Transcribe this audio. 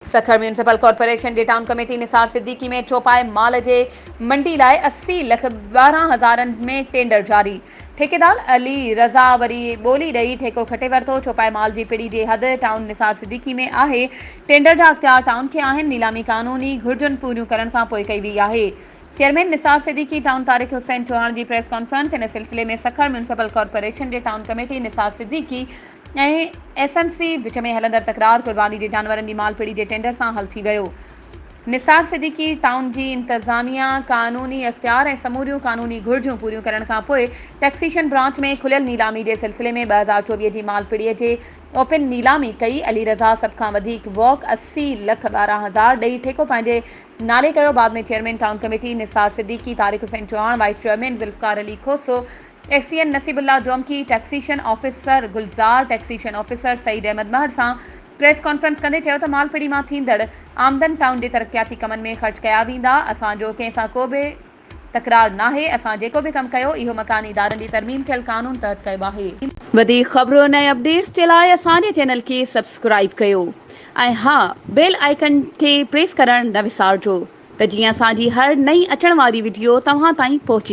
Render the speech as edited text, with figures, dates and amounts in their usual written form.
Sukkur municipal corporation जे town committee Nisar Siddiqui में चौपाए माल जे मंडी लाइ 80,12,000 में टेंडर जारी। ठेकेदार अली रज़ा वरी ॿोली ॾेई ठेको खटे वरितो। चौपाए माल जी पिड़ी जी हद टाउन निसार सिद्दीकी में आहे। टेंडर जा अख़्तियार टाउन खे आहिनि। नीलामी कानूनी घुर्जुनि पूरियूं करण खां पोइ कई वई आहे। चेयरमैन निसार सिद्दीकी टाउन तारिक हुसैन चौहान जी प्रेस कॉन्फ्रेंस। इन सिलसिले में सखर म्यूनिसिपल कॉर्पोरेशन जे टाउन कमेटी निसार सिद्दीकी ऐं एसएमसी विच में हलंदड़ तकरार कुर्बानी जे जानवरनि जी मालपिड़ी जे टेंडर सां हल थी वियो। निसार सिद्दीकी टाउन जी इंतज़ामिया कानूनी अख़्तियार ऐं समूरियूं कानूनी घुर्जूं पूरियूं करण खां पोइ टैक्सेशन ब्रांच में खुलियल नीलामी जे सिलसिले में 2024 जी मालपिड़ीअ जे ओपन नीलामी कई। अली रज़ा सभ खां वधीक वॉक 80,12,000 ॾेई ठेको पंहिंजे नाले कयो। बाद में chairman town committee Nisar Siddiqui Tariq Hussain Chauhan, vice chairman Zulfiqar Ali Khoso, XEN Nasibullah जोमकी, taxation officer Gulzar, taxation officer Saeed Ahmed Mahar सां प्रेस कॉन्फ्रेंस कंदे चयो त मालपिड़ी मां थींदड़ आमदन टाउन जे तरक़ियाती कमनि में ख़र्च कया वेंदा। असांजो कंहिं सां को बि तकरार नाहे। असां जेको बि कमु कयो इहो मकानी इदारनि जी तरमीम थियल कानून तहत कयो आहे। वधीक ख़बरूं ऐं अपडेट्स जे लाइ असांजे चैनल खे सब्सक्राइब कयो ऐं हा, बेल आइकन खे प्रेस करणु न विसारिजो त जीअं असांजी हर नई अचण वारी वीडियो तव्हां ताईं पहुची